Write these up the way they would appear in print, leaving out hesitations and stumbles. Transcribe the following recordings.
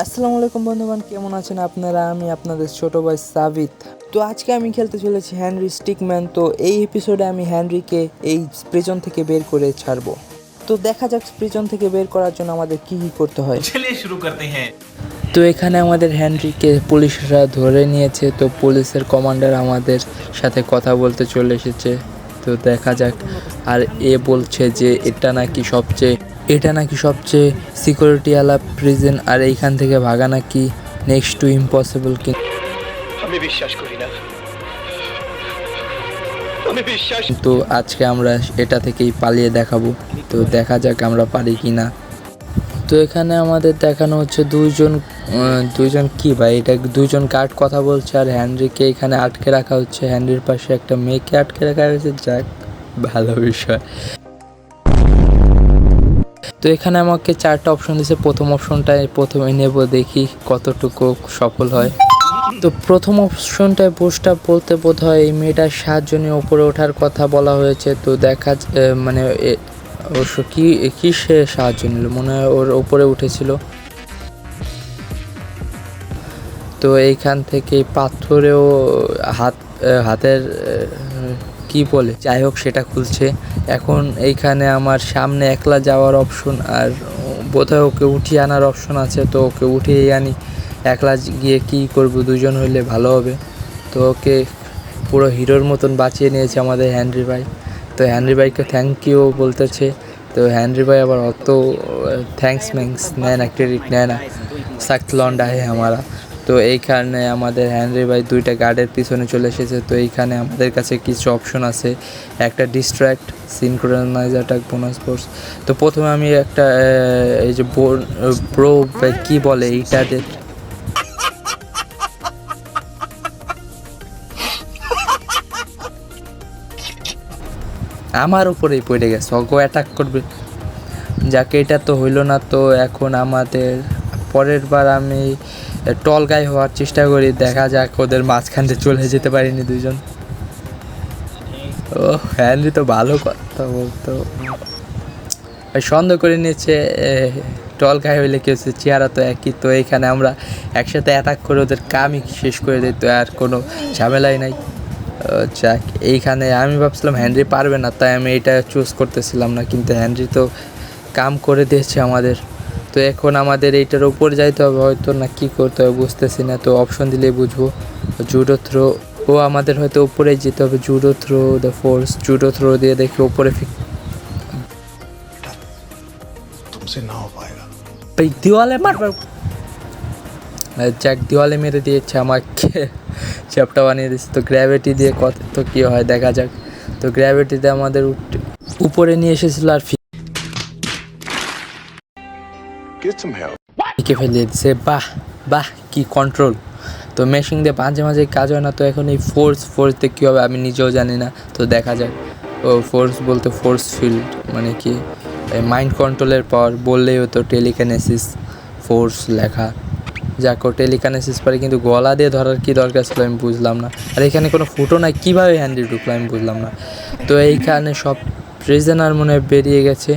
আসসালামু আলাইকুম বন্ধুগণ, কেমন আছেন আপনারা? আমি আপনাদের ছোট ভাই সাবিত। তো আজকে আমি খেলতে চলেছি হেনরি স্টিকম্যান। তো এই এপিসোডে আমি হেনরিকে এই প্রিজন থেকে বের করে ছাড়বো। তো দেখা যাক প্রিজন থেকে বের করার জন্য আমাদের কি কি করতে হয়। चलिए शुरू करते हैं। তো এখানে আমাদের হেনরিকে পুলিশরা ধরে নিয়েছে। তো পুলিশের কমান্ডার আমাদের সাথে কথা বলতে চলে এসেছে। তো দেখা যাক। আর এ বলছে যে এটা নাকি সবচেয়ে সিকিউরিটিওয়ালা প্রিজন, আর এইখান থেকে ভাগা নাকি নেক্সট টু ইম্পসিবল। আমি বিশ্বাস করি না। আমি বিশ্বাস কিন্তু আজকে আমরা এটা থেকেই পালিয়ে দেখাবো। তো দেখা যাক আমরা পারি কি না। তো এখানে আমাদের দেখানো হচ্ছে দুইজন কি ভাই, এটা দুইজন গার্ড কথা বলছে, আর হেনরিকে এখানে আটকে রাখা হচ্ছে। হেনরির পাশে একটা মেয়েকে আটকে রাখা হয়েছে। যাক, ভালো বিষয়। তো এখানে আমাকে 4টা অপশন দিয়েছে। প্রথম অপশনটায় প্রথমে নেব, দেখি কতটুকু সফল হয়। তো প্রথম অপশনটায় পোস্টটা বলতে বোধ হয় এই মেয়েটার 7 জনের ওপরে ওঠার কথা বলা হয়েছে। তো দেখা মানে অবশ্য কি সে সাহায্য নিল, মনে হয় ওর ওপরে উঠেছিল। তো এইখান থেকে পাথরেও হাতের কি বলে, যাই হোক সেটা খুলছে। এখন এইখানে আমার সামনে একলা যাওয়ার অপশন, আর বোধহয় ওকে উঠিয়ে আনার অপশন আছে। তো ওকে উঠিয়ে আনি। একলা গিয়ে কি করব, দুজন হইলে ভালো হবে। তো ওকে পুরো হিরোর মতন বাঁচিয়ে নিয়েছে আমাদের হেনরি ভাই। তো হেনরি ভাইকে থ্যাংক ইউ বলতেছে। তো হেনরি ভাই আবার অত থ্যাঙ্কস নেয় না, ক্রেডিট নেয় না। সख्त লন্ডা হে আমারা। তো এইখানে আমাদের হেনরি ভাই 2টা গার্ডের পিছনে চলে এসেছে। তো এইখানে আমাদের কাছে কিছু অপশন আছে, একটা distract, synchronise attack, bonus force. তো প্রথমে আমি একটা এই যে ব্রো কি বলে এইটাদের, আমার উপরেই পড়ে গেছে, অগো অ্যাটাক করবে। যাকে এটা তো হইল না। তো এখন আমাদের পরের বার আমি টল গাই হওয়ার চেষ্টা করি, দেখা যাক ওদের মাঝখান দিয়ে চলে যেতে পারিনি দুইজন। ও হেনরি তো ভালো কথা বলতো, সন্দেহ করে নিয়েছে। টল গাই হইলে কি হচ্ছে, চেহারা তো একই। তো এইখানে আমরা একসাথে অ্যাটাক করে ওদের কামই শেষ করে দিই। তো আর কোনো ঝামেলাই নাই। যাক, এইখানে আমি ভাবছিলাম হেনরি পারবে না, তাই আমি এটা চুজ করতেছিলাম না, কিন্তু হেনরি তো কাম করে দিয়েছে আমাদের। তো এখন আমাদের এইটার উপর যাইতে হবে হয়তো, না কি করতে হবে বুঝতেছি না। তো অপশন দিলেই বুঝবো। জুডো থ্রো, ও আমাদের হয়তো উপরেই যেতে হবে। Judo throw the force, judo throw দিয়ে দেখি উপরে तुमसे ना हो पाएगा। ভাই দেওয়ালে মারবার। যাক, দেওয়ালে মেরে দিয়েছে আমাকে, চ্যাপটা বানিয়ে দিচ্ছে। তো গ্র্যাভিটি দিয়ে কত তো কী হয় দেখা যাক। তো গ্র্যাভিটিতে আমাদের উপরে নিয়ে এসেছিলো, আর ফিকে ফেলিয়ে দিচ্ছে। বাহ বাহ, কি কন্ট্রোল। তো মেশিন দিয়ে মাঝে মাঝে কাজ হয় না। তো এখন এই ফোর্স দিয়ে কী হবে আমি নিজেও জানি না। তো দেখা যাক। ও ফোর্স বলতে ফোর্স ফিল্ড মানে কি, মাইন্ড কন্ট্রোলের পর বললেই হতো টেলিকাইনেসিস ফোর্স লেখা। যাক, ও টেলিকাইনেসিস পারে, কিন্তু গলা দিয়ে ধরার কী দরকার ছিল আমি বুঝলাম না। আর এখানে কোনো ফুটো নাই, কীভাবে হ্যান্ডি ঢুকলো আমি বুঝলাম না। তো এইখানে সব প্রিজনার মনে বেরিয়ে গেছে।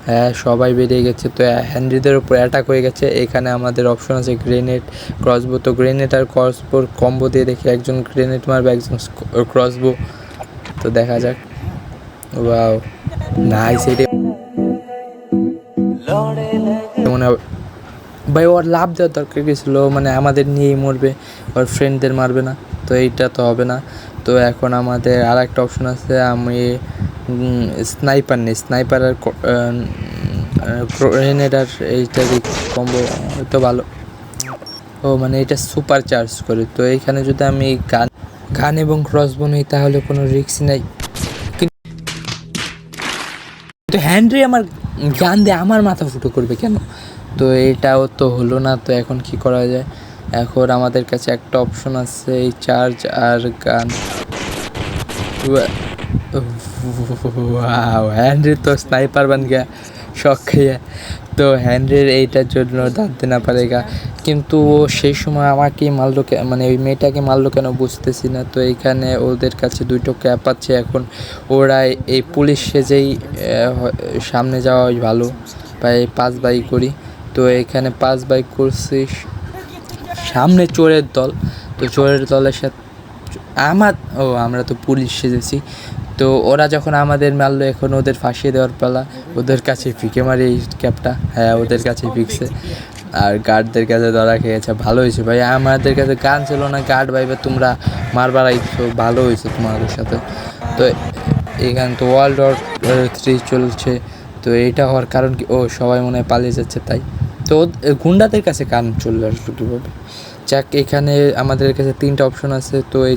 হ্যাঁ, সবাই বেরিয়ে গেছে। তো হেনরিদের উপর অ্যাটাক হয়ে গেছে। এখানে আমাদের অপশন আছে গ্রেনেড, ক্রসবো। তো গ্রেনেড আর ক্রসবোর কম্বো দিয়ে দেখি, একজন গ্রেনেড মারবে, একজন ক্রসবো। তো দেখা যাক। Wow, nice. এটা মনে হবে ভাই ওর লাভ দেওয়ার দরকার কি ছিল, মানে আমাদের নিয়েই মরবে, ওর ফ্রেন্ডদের মারবে না। তো এইটা তো হবে না। তো এখন আমাদের আর একটা অপশন আছে, আমি স্নাইপার নেই। স্নাইপার আর গ্রেনেড আর এইটা কম্বো হয়তো ভালো। ও মানে এটা সুপার চার্জ করে। তো এইখানে যদি আমি গান এবং ক্রসবো নিই তাহলে কোনো রিস্ক নাই। কিন্তু হ্যান্ড্রি আমার গান দিয়ে আমার মাথা ফুটো করবে কেন? তো এটাও তো হলো না। তো এখন কি করা যায়? এখন আমাদের কাছে একটা অপশন আছে, এই চার্জ আর গান। হ্যান্ড্রি তো স্নাইপার বান গিয়া, শখ খাইয়া। তো হ্যান্ড্রির এইটার জন্য দাঁত দেনা পারেগা। কিন্তু ও সেই সময় আমাকেই মারলো, মানে ওই মেয়েটাকে মারলো কেন বুঝতেছি না। তো এইখানে ওদের কাছে 2টো ক্যাপ আছে। এখন ওরা এই পুলিশ সেজেই সামনে যাওয়াই ভালো, বা এই 5 বাই করি। তো তো এখানে 5 বাইক করছি, সামনে চোরের দল। তো চোরের দলের সাথে আমরা তো পুলিশ সেজেছি। তো ওরা যখন আমাদের মারলো, এখন ওদের ফাঁসিয়ে দেওয়ার পালা। ওদের কাছে ফিকে মারি এই ক্যাবটা, হ্যাঁ ওদের কাছে ফিকছে। আর গার্ডদের কাছে ধরা খেয়েছে, ভালো হয়েছে ভাই। আমাদের কাছে গান ছিল না, গার্ড ভাইবে তোমরা মারবার আইছো, ভালো হয়েছে তোমাদের সাথে। তো এখানে তো ওয়ার্ল্ড ওয়ার 3 চলছে। তো এইটা হওয়ার কারণ কি, সবাই মনে হয় পালিয়ে যাচ্ছে তাই। তো গুন্ডাদের কাছে কান চলে আসলো কীভাবে? যাক, এখানে আমাদের কাছে 3টা অপশন আছে। তো এই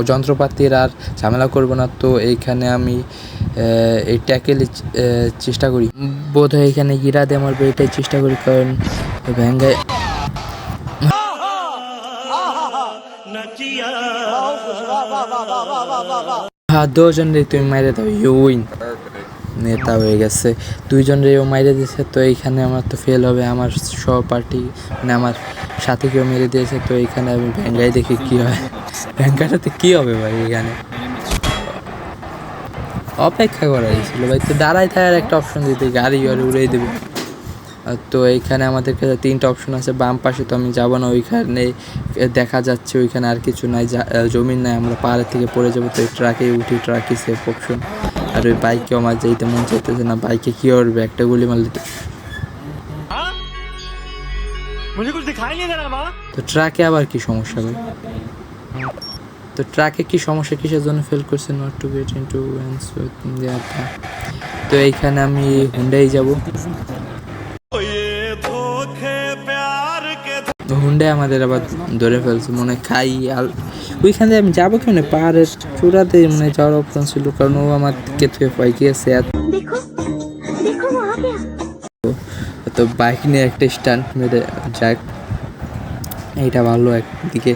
যন্ত্রপাতির আর ঝামেলা করব না। তো এইখানে আমি এই ট্যাকেলের চেষ্টা করি। বোধ হয় এখানে গিরা দিয়ে আমার এটাই চেষ্টা করি, কারণ ভ্যাঙ্গায় দুজন রে তুমি মাইরে দাও, ইউইন নেতা হয়ে গেছে। 2 জন রেও মাইরে দিয়েছে। তো এইখানে আমার তো ফেল হবে, আমার সহপাঠী মানে আমার সাথে কেউ মেরে দিয়েছে। তো এইখানে আমি ভ্যাঙ্গাই দেখি কী হয়। ভ্যাঙ্গাটাতে কী হবে ভাই? এখানে অপেক্ষা করা হয়েছিল ভাই। তো দাঁড়ায় থাকার একটা অপশন দিতে, গাড়ি উড়িয়ে দেবে। তো এইখানে আমাদের কাছে 3টা অপশন আছে। বাম পাশে তো আমি যাবো না, ওইখানে দেখা যাচ্ছে ওইখানে আর কিছু নাই, জমিন নাই, আমরা পাহাড়ের থেকে পড়ে যাবো। তো ট্রাকে উঠি, ট্রাকই সেফ অপশন। আর ওই বাইকেও আমার যেতে মন চাইতেছে না, বাইকে কী করবে, একটা গুলি মারলে তো ট্রাকে আবার কি সমস্যা ভাই? তো ট্রাকে কি সমস্যা, কিসের জন্য ফেল করছে? নট টু গেট ইনটু তো এইখানে আমি হুন্ডাই যাব। হুন্ডাই আমাদের আবার ধরে ফেলছে মনে হয়, খাই আর ওইখানে আমি যাবো কেমন? পাহাড়ের চূড়াতে মানে যাওয়ার অপশন ছিল, কারণ ও আমার থেকে পাই গিয়েছে। তো বাইক নিয়ে একটা স্ট্যান্ড মেরে যাক, এইটা ভালো একদিকে।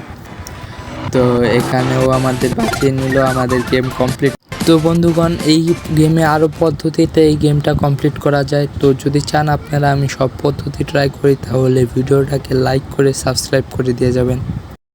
তো এখানেও আমাদের বাঁচিয়ে নিল, আমাদের গেম কমপ্লিট। তো বন্ধুগণ, এই গেমে আরও পদ্ধতিতে এই গেমটা কমপ্লিট করা যায়। তো যদি চান আপনারা আমি সব পদ্ধতি ট্রাই করি, তাহলে ভিডিওটাকে লাইক করে সাবস্ক্রাইব করে দিয়ে যাবেন।